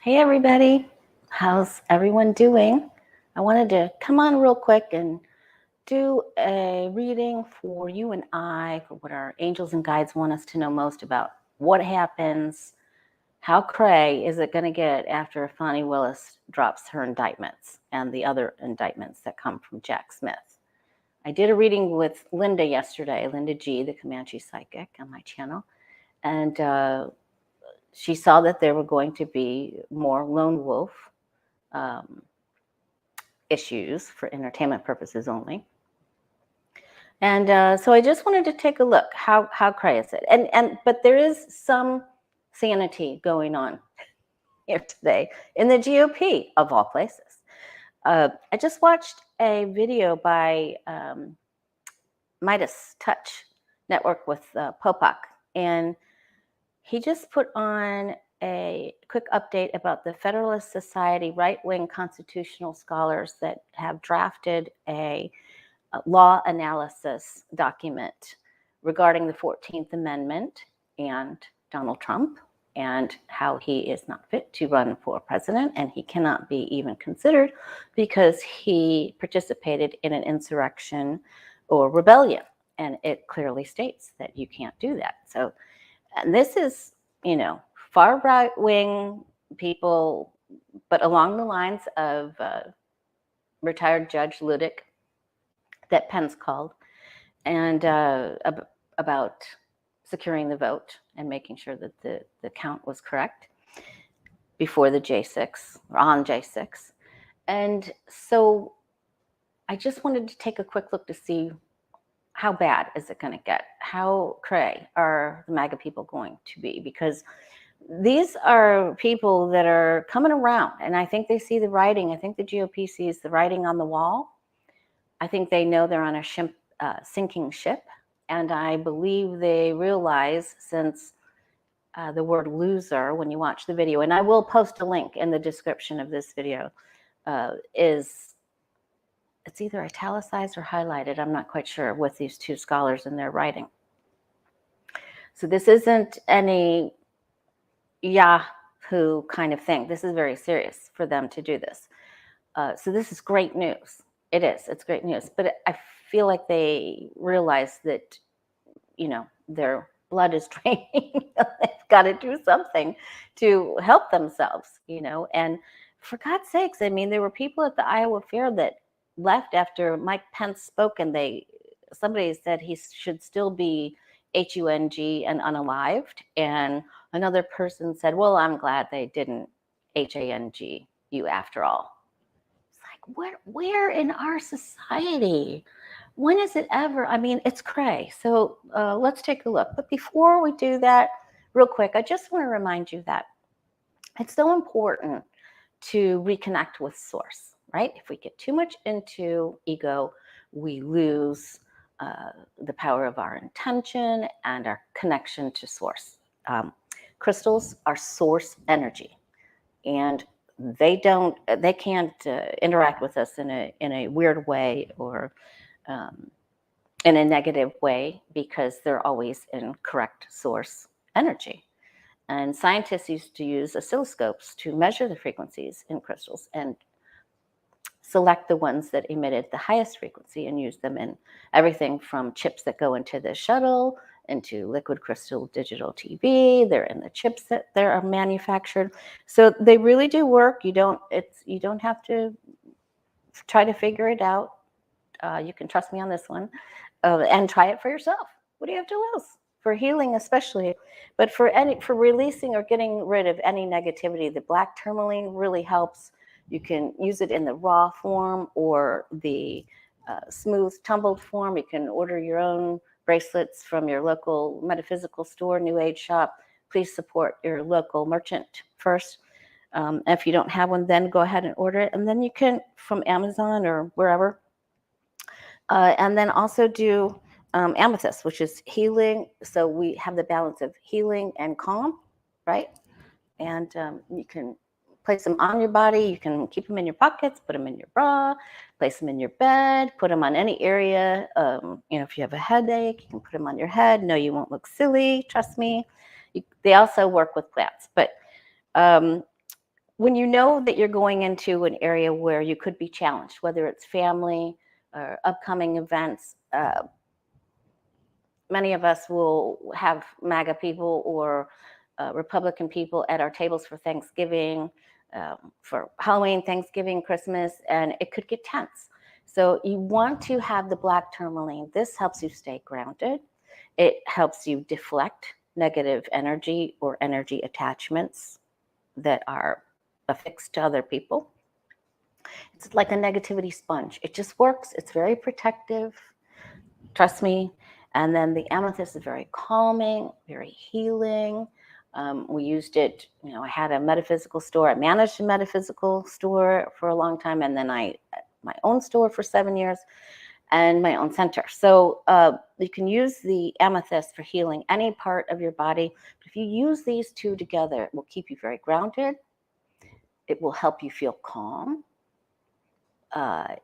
Hey everybody, how's everyone doing? I wanted to come on real quick and do a reading for you and I for what our angels and guides want us to know most about what happens, how cray is it going to get after Fani Willis drops her indictments and the other indictments that come from Jack Smith. I did a reading with Linda yesterday, Linda G, the Comanche Psychic, on my channel, and she saw that there were going to be more lone wolf issues for entertainment purposes only. And so I just wanted to take a look. How cray is it? But there is some sanity going on here today in the GOP of all places. I just watched a video by Midas Touch Network with Popak, and he just put on a quick update about the Federalist Society right-wing constitutional scholars that have drafted a law analysis document regarding the 14th Amendment and Donald Trump and how he is not fit to run for president, and he cannot be even considered because he participated in an insurrection or rebellion. And it clearly states that you can't do that. So, and this is, far right-wing people, but along the lines of retired Judge Ludick that Pence called, and about securing the vote and making sure that the count was correct before the J6 or on J6. And so I just wanted to take a quick look to see how bad is it going to get? How cray are the MAGA people going to be? Because these are people that are coming around, and I think they see the writing. I think the GOP sees the writing on the wall. I think they know they're on a sinking ship, and I believe they realize, since the word loser, when you watch the video, and I will post a link in the description of this video, it's either italicized or highlighted, I'm not quite sure, with these two scholars in their writing. So this isn't any Yahoo kind of thing. This is very serious for them to do this. So this is great news. It is. It's great news. But I feel like they realize that, their blood is draining. They've got to do something to help themselves, And for God's sakes, there were people at the Iowa Fair that left after Mike Pence spoke, and somebody said he should still be HUNG and unalived. And another person said, well, I'm glad they didn't HANG you after all. Where in our society? When is it ever? It's cray. So let's take a look. But before we do that, real quick, I just want to remind you that it's so important to reconnect with source, right? If we get too much into ego, we lose the power of our intention and our connection to source. Crystals are source energy, and they can't interact with us in a weird way or in a negative way, because they're always in correct source energy. And scientists used to use oscilloscopes to measure the frequencies in crystals and select the ones that emitted the highest frequency and use them in everything from chips that go into the shuttle, into liquid crystal digital TV. They're in the chips that are manufactured. So they really do work. You don't have to try to figure it out. You can trust me on this one, and try it for yourself. What do you have to lose? For healing especially, but for releasing or getting rid of any negativity, the black tourmaline really helps. You can use it in the raw form or the smooth tumbled form. You can order your own bracelets from your local metaphysical store, New Age shop. Please support your local merchant first. If you don't have one, then go ahead and order it. And then you can, from Amazon or wherever. And then also do amethyst, which is healing. So we have the balance of healing and calm, right? And you can place them on your body. You can keep them in your pockets, put them in your bra, place them in your bed, put them on any area. If you have a headache, you can put them on your head. No, you won't look silly. Trust me. They also work with plants. But when you know that you're going into an area where you could be challenged, whether it's family or upcoming events, many of us will have MAGA people or Republican people at our tables for Thanksgiving, for Halloween, Thanksgiving, Christmas, and it could get tense. So you want to have the black tourmaline. This helps you stay grounded. It helps you deflect negative energy or energy attachments that are affixed to other people. It's like a negativity sponge. It just works. It's very protective. Trust me. And then the amethyst is very calming, very healing. We used it, I had a metaphysical store. I managed a metaphysical store for a long time, and then my own store for 7 years, and my own center. So you can use the amethyst for healing any part of your body. But if you use these two together, it will keep you very grounded. It will help you feel calm.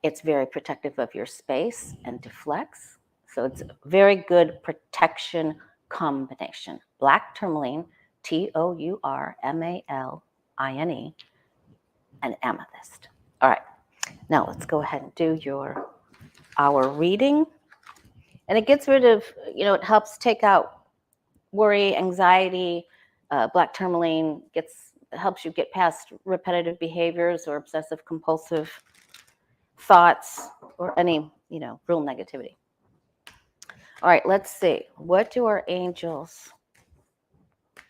It's very protective of your space and deflects. So it's a very good protection combination. Black tourmaline, Tourmaline, and amethyst. All right, now let's go ahead and do our reading. And it gets rid of, it helps take out worry, anxiety. Black tourmaline helps you get past repetitive behaviors or obsessive compulsive thoughts or any, real negativity. All right, let's see. What do our angels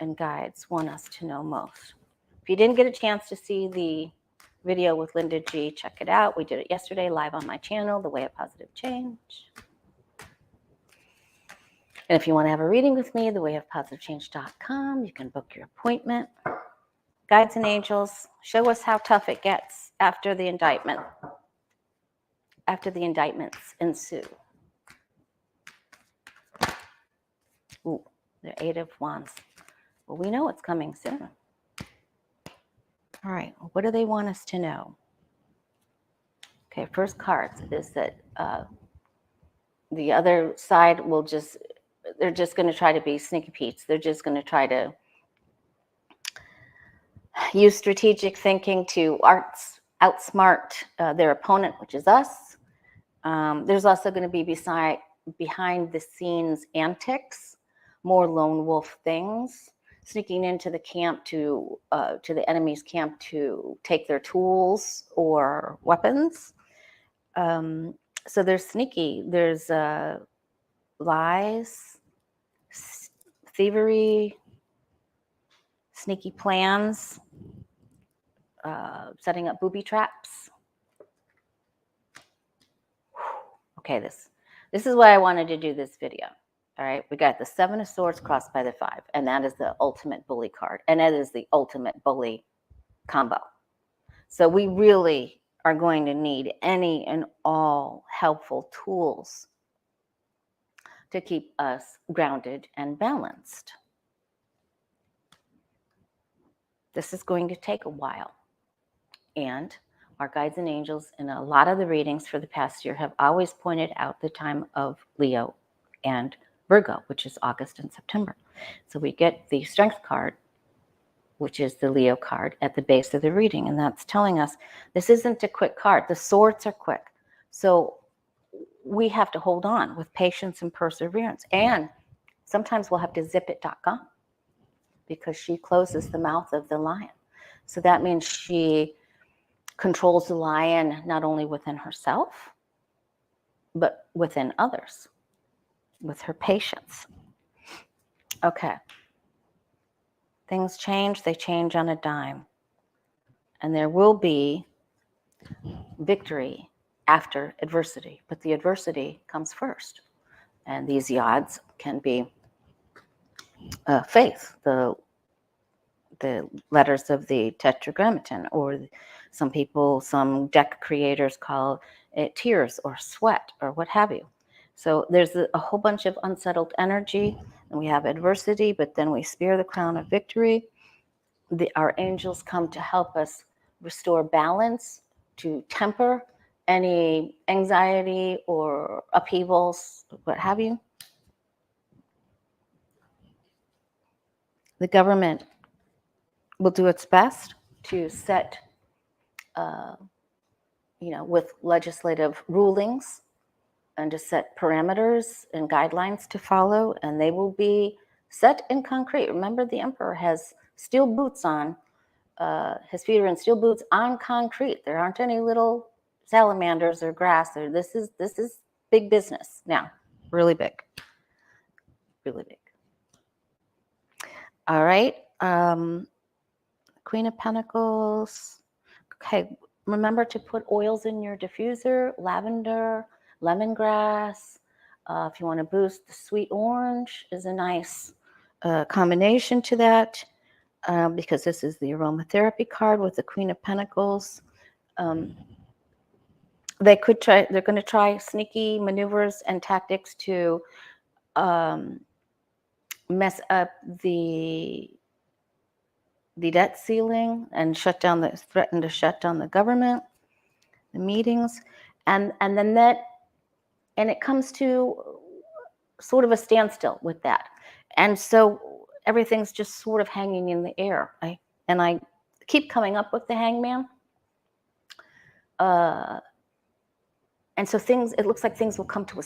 and guides want us to know most? If you didn't get a chance to see the video with Linda G, check it out. We did it yesterday live on my channel, The Way of Positive Change. And if you want to have a reading with me, thewayofpositivechange.com, you can book your appointment. Guides and angels, show us how tough it gets after the indictment. After the indictments ensue. Ooh, the 8 of Wands. Well, we know it's coming soon. All right, what do they want us to know? Okay, first cards is that the other side they're just going to try to be sneaky Pete's. They're just going to try to use strategic thinking to outsmart their opponent, which is us. There's also going to be behind the scenes antics, more lone wolf things, sneaking into the camp to the enemy's camp to take their tools or weapons. So there's sneaky. There's lies, thievery, sneaky plans, setting up booby traps. Okay, this is why I wanted to do this video. All right, we got the 7 of Swords crossed by the 5, and that is the ultimate bully card, and that is the ultimate bully combo. So we really are going to need any and all helpful tools to keep us grounded and balanced. This is going to take a while, and our guides and angels in a lot of the readings for the past year have always pointed out the time of Leo and Virgo, which is August and September. So we get the Strength card, which is the Leo card, at the base of the reading. And that's telling us this isn't a quick card. The swords are quick. So we have to hold on with patience and perseverance. And sometimes we'll have to zip it.com because she closes the mouth of the lion. So that means she controls the lion not only within herself, but within others, with her patience. Okay. Things change, they change on a dime. And there will be victory after adversity, but the adversity comes first. And these odds can be faith, the letters of the tetragrammaton, or some deck creators call it tears or sweat or what have you. So there's a whole bunch of unsettled energy, and we have adversity, but then we spear the crown of victory. Our angels come to help us restore balance, to temper any anxiety or upheavals, what have you. The government will do its best to set, with legislative rulings and to set parameters and guidelines to follow, and they will be set in concrete. Remember, the emperor has steel boots on, his feet are in steel boots on concrete. There aren't any little salamanders or grass there. This is big business now, really big, really big. All right, Queen of Pentacles. Okay, remember to put oils in your diffuser, lavender, lemongrass. If you want to boost, the sweet orange is a nice combination to that, because this is the aromatherapy card with the Queen of Pentacles. They're going to try sneaky maneuvers and tactics to mess up the debt ceiling and threaten to shut down the government, the meetings, and it comes to sort of a standstill with that. And so everything's just sort of hanging in the air. I keep coming up with the Hangman. And so it looks like things will come to a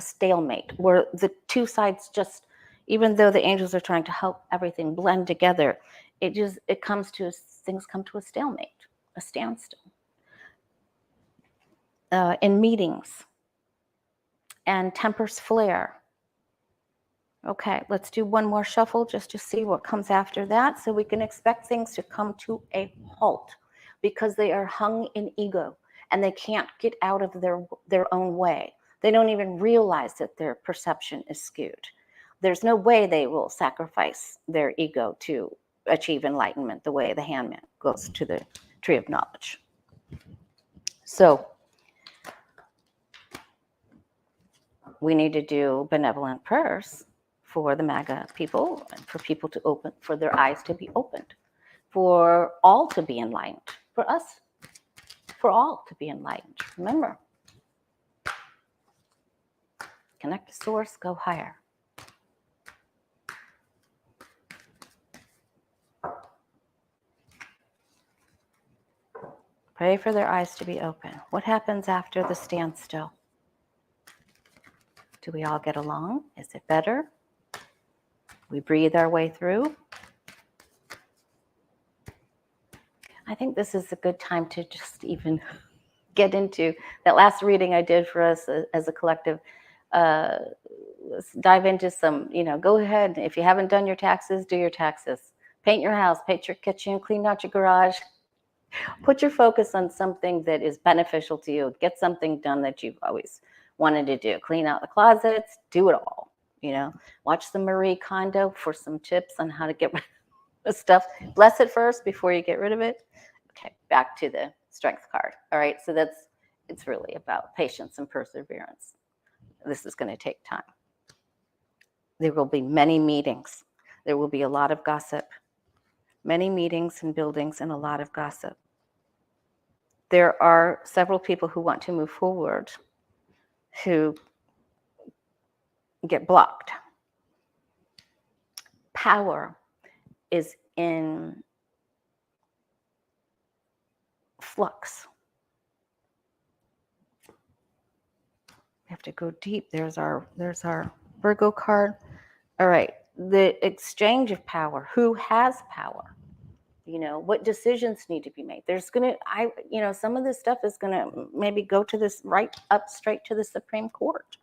stalemate, where the two sides just, even though the angels are trying to help everything blend together, things come to a stalemate, a standstill. In meetings, and tempers flare. Okay, let's do one more shuffle just to see what comes after that, so we can expect things to come to a halt, because they are hung in ego and they can't get out of their own way. They don't even realize that their perception is skewed. There's no way they will sacrifice their ego to achieve enlightenment the way the Hangman goes to the tree of knowledge. So we need to do benevolent prayers for the MAGA people, and for people for their eyes to be opened, for all to be enlightened, for all to be enlightened. Remember, connect to source, go higher. Pray for their eyes to be open. What happens after the standstill? Do we all get along? Is it better? We breathe our way through. I think this is a good time to just even get into that last reading I did for us as a collective. Let's dive into some, go ahead. If you haven't done your taxes, do your taxes. Paint your house, paint your kitchen, clean out your garage. Put your focus on something that is beneficial to you. Get something done that you've always wanted to do. Clean out the closets, do it all. Watch the Marie Kondo for some tips on how to get rid of the stuff. Bless it first before you get rid of it. Okay, back to the strength card. All right, so it's really about patience and perseverance. This is going to take time. There will be many meetings. There will be a lot of gossip. Many meetings and buildings and a lot of gossip. There are several people who want to move forward who get blocked. Power is in flux. We have to go deep. There's our Virgo card. All right, the exchange of power. Who has power? What decisions need to be made? Some of this stuff is gonna maybe go to this right up straight to the Supreme Court.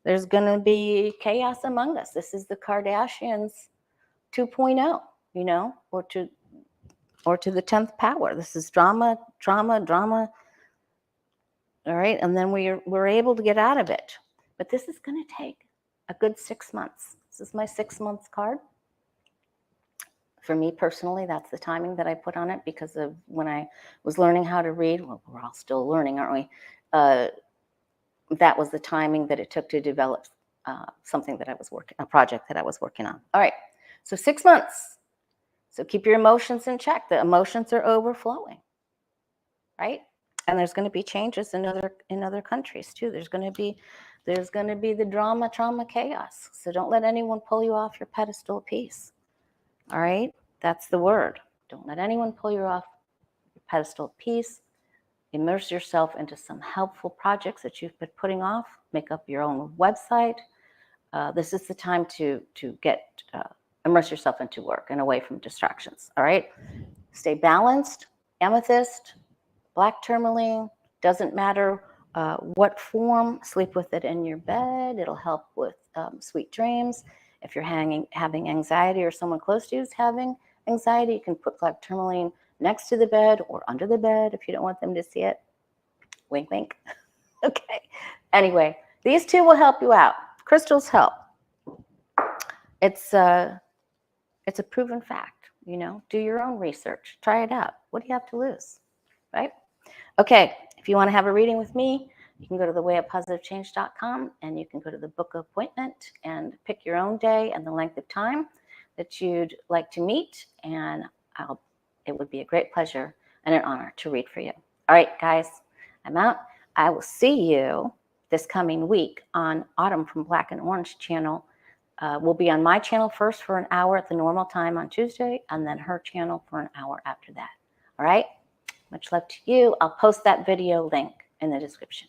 There's going to be chaos among us. This is the Kardashians 2.0, or to the 10th power. This is drama. All right, and then we're able to get out of it. But this is going to take a good 6 months. This is my 6 months card. For me personally, that's the timing that I put on it, because of when I was learning how to read. Well, we're all still learning, aren't we? That was the timing that it took to develop a project that I was working on. All right, so 6 months. So keep your emotions in check. The emotions are overflowing, right? And there's going to be changes in other countries too. There's going to be the drama, trauma, chaos. So don't let anyone pull you off your pedestal of peace. All right, that's the word. Don't let anyone pull you off your pedestal of peace. Immerse yourself into some helpful projects that you've been putting off. Make up your own website. This is the time to get immerse yourself into work and away from distractions. All right. Stay balanced. Amethyst, black tourmaline, doesn't matter what form. Sleep with it in your bed. It'll help with sweet dreams. If you're having anxiety or someone close to you is having anxiety, you can put black tourmaline next to the bed or under the bed if you don't want them to see it. Wink, wink. Okay. Anyway, these two will help you out. Crystals help. It's a proven fact. You know, do your own research. Try it out. What do you have to lose, right? Okay. If you want to have a reading with me, you can go to thewayofpositivechange.com and you can go to the book appointment and pick your own day and the length of time that you'd like to meet. And it would be a great pleasure and an honor to read for you. All right, guys, I'm out. I will see you this coming week on Autumn from Black and Orange channel. We'll be on my channel first for an hour at the normal time on Tuesday, and then her channel for an hour after that. All right? Much love to you. I'll post that video link in the description.